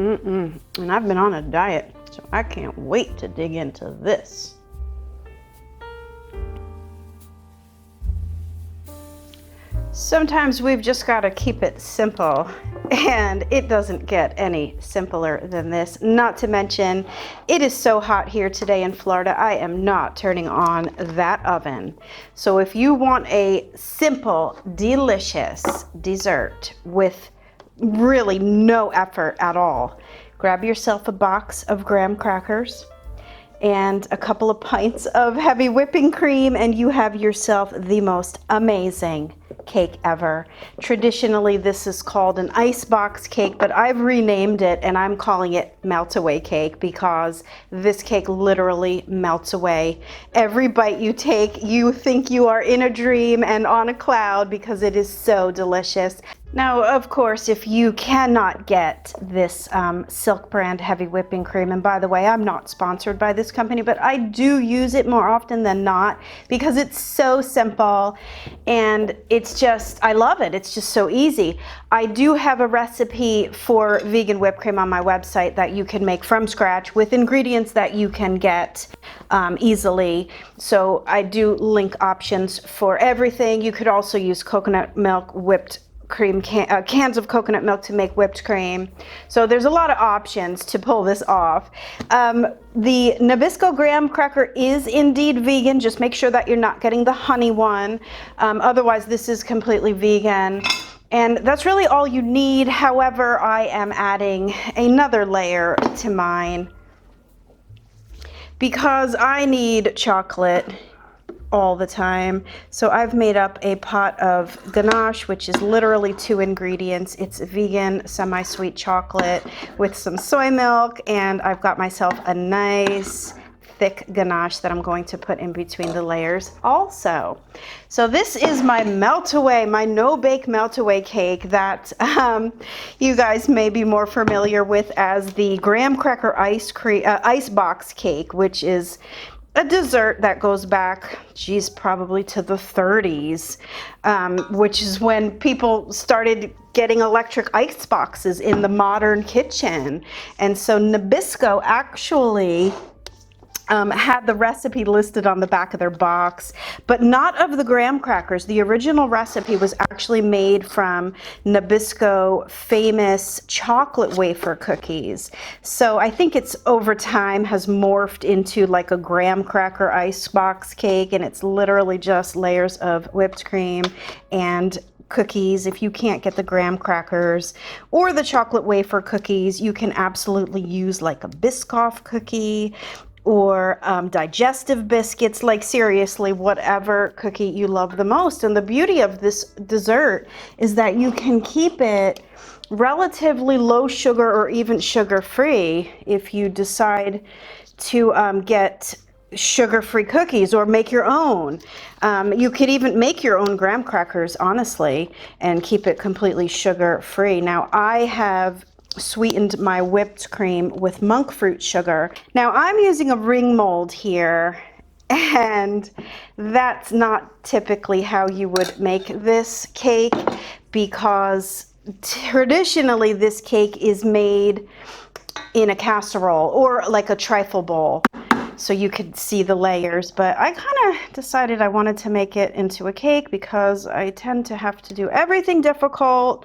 And I've been on a diet, so I can't wait to dig into this. Sometimes we've just got to keep it simple, and it doesn't get any simpler than this. Not to mention, it is so hot here today in Florida, I am not turning on that oven. So if you want a simple, delicious dessert with really no effort at all, grab yourself a box of graham crackers and a couple of pints of heavy whipping cream, and you have yourself the most amazing cake ever. Traditionally, this is called an icebox cake, but I've renamed it and I'm calling it Meltaway Cake because this cake literally melts away. Every bite you take, you think you are in a dream and on a cloud because it is so delicious. Now, of course, if you cannot get this Silk brand heavy whipping cream, and by the way, I'm not sponsored by this company, but I do use it more often than not because it's so simple and it's just, I love it. It's just so easy. I do have a recipe for vegan whipped cream on my website that you can make from scratch with ingredients that you can get easily. So I do link options for everything. You could also use coconut milk whipped cream, cans of coconut milk to make whipped cream. So there's a lot of options to pull this off. The Nabisco graham cracker is indeed vegan. Just make sure that you're not getting the honey one. Otherwise, this is completely vegan. And that's really all you need. However, I am adding another layer to mine because I need chocolate all the time. So I've made up a pot of ganache, which is literally 2 ingredients. It's vegan semi-sweet chocolate with some soy milk, and I've got myself a nice thick ganache that I'm going to put in between the layers also. So this is my Meltaway, my no-bake Meltaway cake that you guys may be more familiar with as the graham cracker icebox cake, which is a dessert that goes back, geez, probably to the 30s, which is when people started getting electric ice boxes in the modern kitchen. And so Nabisco actually had the recipe listed on the back of their box, but not of the graham crackers. The original recipe was actually made from Nabisco famous chocolate wafer cookies. So I think it's over time has morphed into like a graham cracker icebox cake, and it's literally just layers of whipped cream and cookies. If you can't get the graham crackers or the chocolate wafer cookies, you can absolutely use like a Biscoff cookie or digestive biscuits, like seriously, whatever cookie you love the most. And the beauty of this dessert is that you can keep it relatively low sugar or even sugar-free if you decide to get sugar-free cookies or make your own. You could even make your own graham crackers, honestly, and keep it completely sugar-free. Now, I have sweetened my whipped cream with monk fruit sugar. Now I'm using a ring mold here, and that's not typically how you would make this cake because traditionally this cake is made in a casserole or like a trifle bowl, so you could see the layers. But I kind of decided I wanted to make it into a cake because I tend to have to do everything difficult,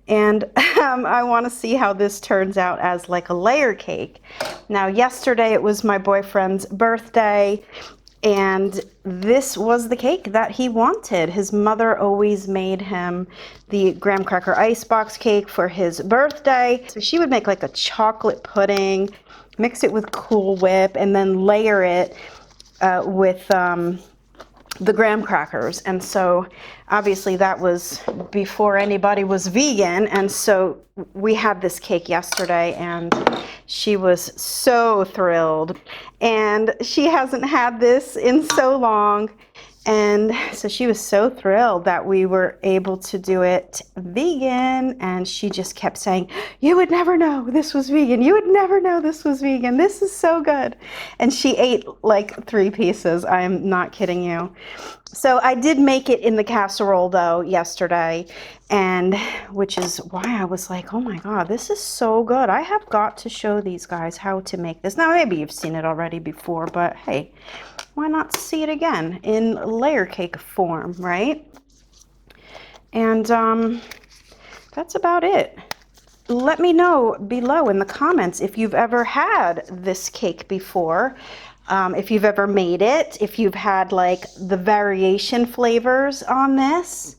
and I want to see how this turns out as like a layer cake. Now, yesterday it was my boyfriend's birthday, and this was the cake that he wanted. His mother always made him the graham cracker icebox cake for his birthday. So she would make like a chocolate pudding, mix it with Cool Whip, and then layer it with the graham crackers. And so obviously that was before anybody was vegan, and so we had this cake yesterday and she was so thrilled, and she hasn't had this in so long, And so she was so thrilled that we were able to do it vegan. And she just kept saying, you would never know this was vegan. You would never know this was vegan. This is so good. And she ate like 3 pieces. I'm not kidding you. So I did make it in the casserole though yesterday, and which is why I was like, oh my God, this is so good. I have got to show these guys how to make this. Now, maybe you've seen it already before, but hey, why not see it again in layer cake form, right? And that's about it. Let me know below in the comments if you've ever had this cake before. If you've ever made it, if you've had like the variation flavors on this,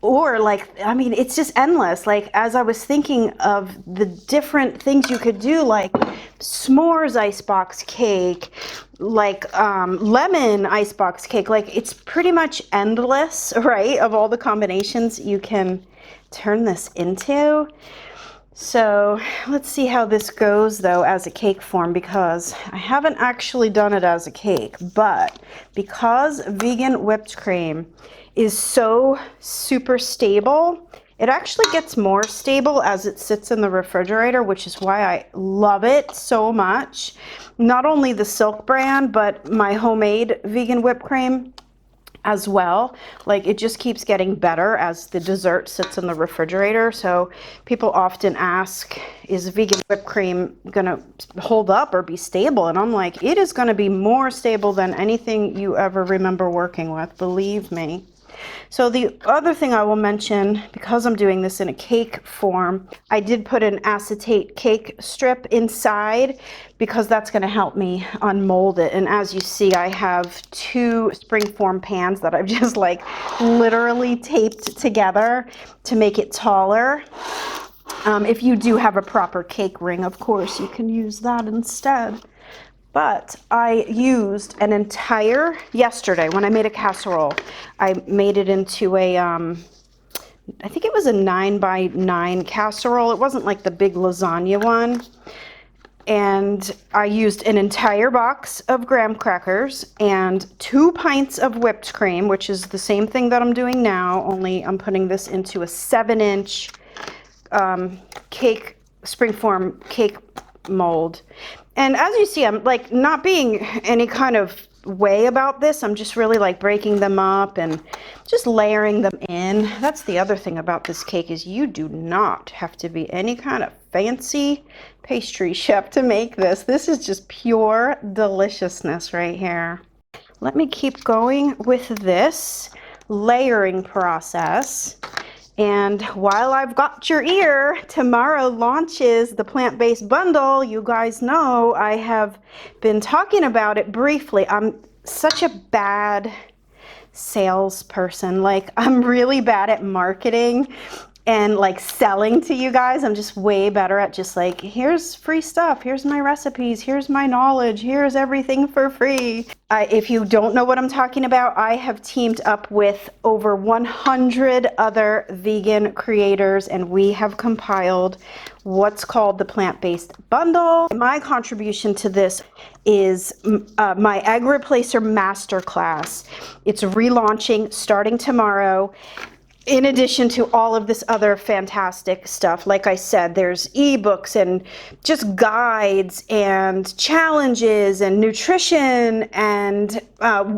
or like, I mean, it's just endless. Like, as I was thinking of the different things you could do, like s'mores icebox cake, like lemon icebox cake, like it's pretty much endless, right? Of all the combinations you can turn this into. So let's see how this goes though as a cake form, because I haven't actually done it as a cake, but because vegan whipped cream is so super stable, it actually gets more stable as it sits in the refrigerator, which is why I love it so much. Not only the Silk brand, but my homemade vegan whipped cream as well. Like, it just keeps getting better as the dessert sits in the refrigerator. So people often ask, is vegan whipped cream gonna hold up or be stable? And I'm like, it is gonna be more stable than anything you ever remember working with, believe me. So the other thing I will mention, because I'm doing this in a cake form, I did put an acetate cake strip inside because that's going to help me unmold it. And as you see, I have 2 springform pans that I've just like literally taped together to make it taller. If you do have a proper cake ring, of course, you can use that instead. But I used an entire, yesterday when I made a casserole, I made it into a, I think it was a 9x9 casserole. It wasn't like the big lasagna one. And I used an entire box of graham crackers and 2 pints of whipped cream, which is the same thing that I'm doing now, only I'm putting this into a 7-inch cake, springform cake mold. And as you see, I'm like not being any kind of way about this. I'm just really like breaking them up and just layering them in. That's the other thing about this cake, is you do not have to be any kind of fancy pastry chef to make this. This is just pure deliciousness right here. Let me keep going with this layering process. And while I've got your ear, tomorrow launches the plant-based bundle. You guys know I have been talking about it briefly. I'm such a bad salesperson. Like, I'm really bad at marketing and like selling to you guys. I'm just way better at just like, here's free stuff, here's my recipes, here's my knowledge, here's everything for free. If you don't know what I'm talking about, I have teamed up with over 100 other vegan creators, and we have compiled what's called the plant-based bundle. My contribution to this is my egg replacer masterclass. It's relaunching starting tomorrow. In addition to all of this other fantastic stuff, like I said, there's ebooks and just guides and challenges and nutrition and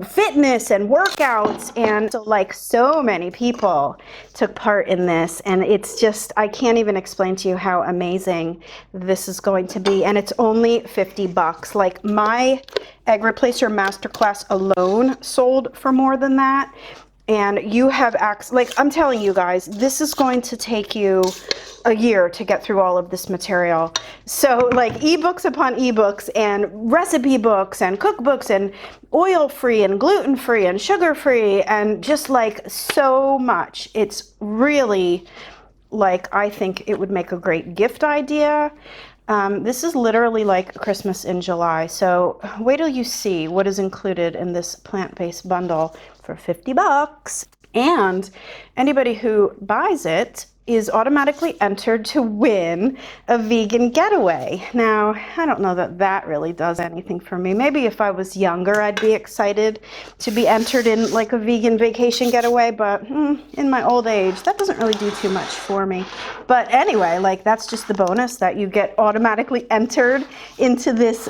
fitness and workouts. And so like so many people took part in this, and it's just, I can't even explain to you how amazing this is going to be. And it's only $50. Like, my egg replacer masterclass alone sold for more than that. And you have access, like I'm telling you guys, this is going to take you a year to get through all of this material. So like ebooks upon ebooks and recipe books and cookbooks and oil-free and gluten-free and sugar-free and just like so much. It's really like, I think it would make a great gift idea. This is literally like Christmas in July. So wait till you see what is included in this plant-based bundle for $50. And anybody who buys it is automatically entered to win a vegan getaway. Now, I don't know that that really does anything for me. Maybe if I was younger, I'd be excited to be entered in like a vegan vacation getaway, but in my old age, that doesn't really do too much for me. But anyway, like that's just the bonus, that you get automatically entered into this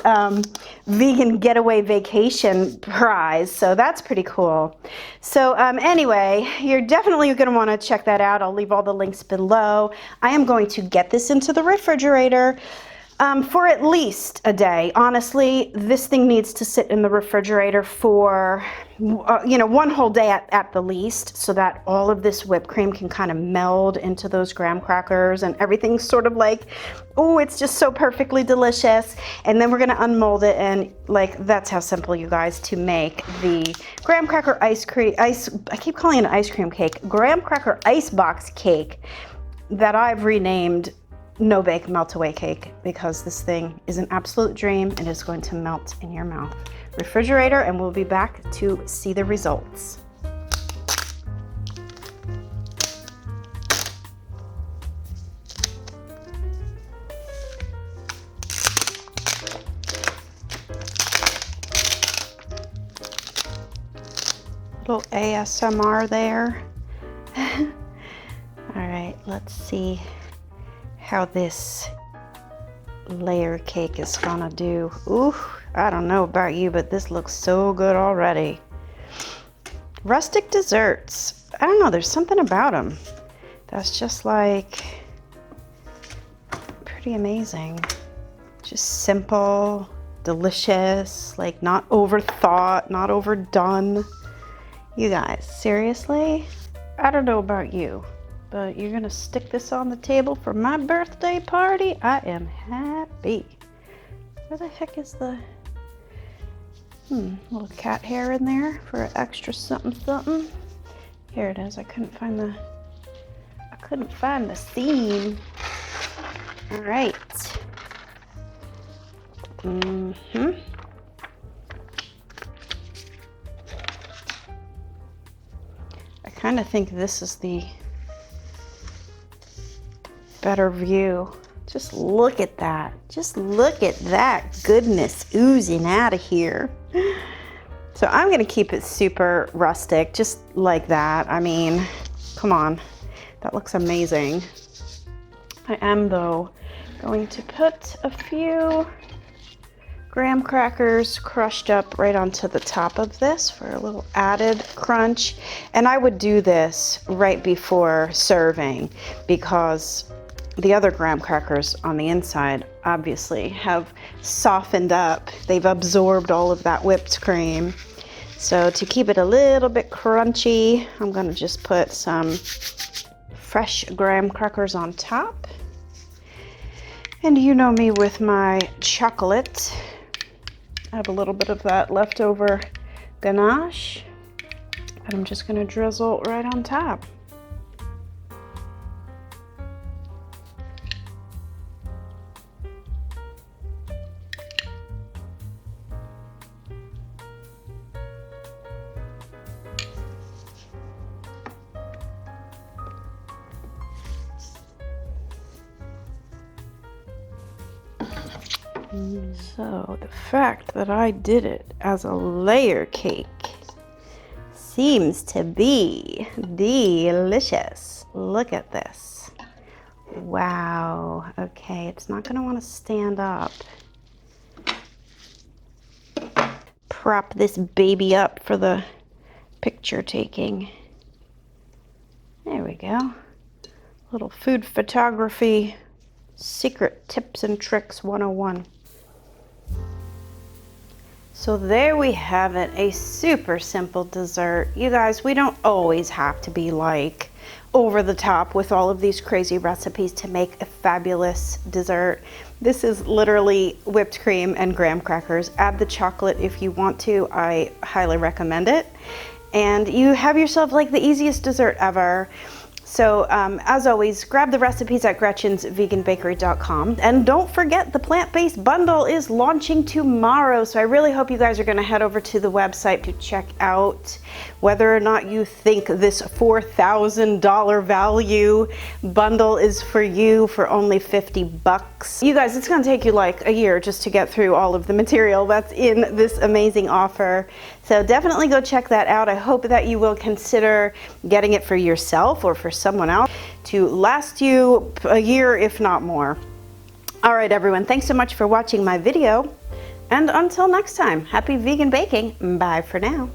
vegan getaway vacation prize. So that's pretty cool. So anyway, you're definitely going to want to check that out. I'll leave all the links below. I am going to get this into the refrigerator for at least a day. Honestly, this thing needs to sit in the refrigerator for one whole day at the least, so that all of this whipped cream can kind of meld into those graham crackers and everything's sort of like, oh, it's just so perfectly delicious. And then we're gonna unmold it, and like that's how simple, you guys, to make the graham cracker I keep calling it an ice cream cake, graham cracker icebox cake that I've renamed No Bake Meltaway Cake, because this thing is an absolute dream and is going to melt in your mouth. Refrigerator, and we'll be back to see the results. Little ASMR there. All right, let's see how this layer cake is gonna do. Ooh, I don't know about you, but this looks so good already. Rustic desserts. I don't know, there's something about them that's just like pretty amazing. Just simple, delicious, like not overthought, not overdone. You guys, seriously? I don't know about you, but you're gonna stick this on the table for my birthday party? I am happy. Where the heck is the little cat hair in there for extra something something? Here it is. I couldn't find the seam. All right. I kind of think this is the better view. Just look at that. Just look at that goodness oozing out of here. So I'm gonna keep it super rustic, just like that. I mean, come on, that looks amazing. I am though going to put a few graham crackers crushed up right onto the top of this for a little added crunch. And I would do this right before serving, because the other graham crackers on the inside obviously have softened up. They've absorbed all of that whipped cream. So to keep it a little bit crunchy, I'm gonna just put some fresh graham crackers on top. And you know me with my chocolate. I have a little bit of that leftover ganache that I'm just gonna drizzle right on top. So the fact that I did it as a layer cake seems to be delicious. Look at this. Wow. Okay, it's not gonna want to stand up. Prop this baby up for the picture taking. There we go. Little food photography secret tips and tricks 101. So there we have it, a super simple dessert. You guys, we don't always have to be like over the top with all of these crazy recipes to make a fabulous dessert. This is literally whipped cream and graham crackers. Add the chocolate if you want to. I highly recommend it. And you have yourself like the easiest dessert ever. So as always, grab the recipes at GretchensVeganBakery.com. And don't forget, the plant-based bundle is launching tomorrow. So I really hope you guys are going to head over to the website to check out whether or not you think this $4,000 value bundle is for you for only 50 bucks. You guys, it's going to take you like a year just to get through all of the material that's in this amazing offer. So definitely go check that out. I hope that you will consider getting it for yourself or for someone else to last you a year, if not more. All right, everyone, thanks so much for watching my video. And until next time, happy vegan baking. Bye for now.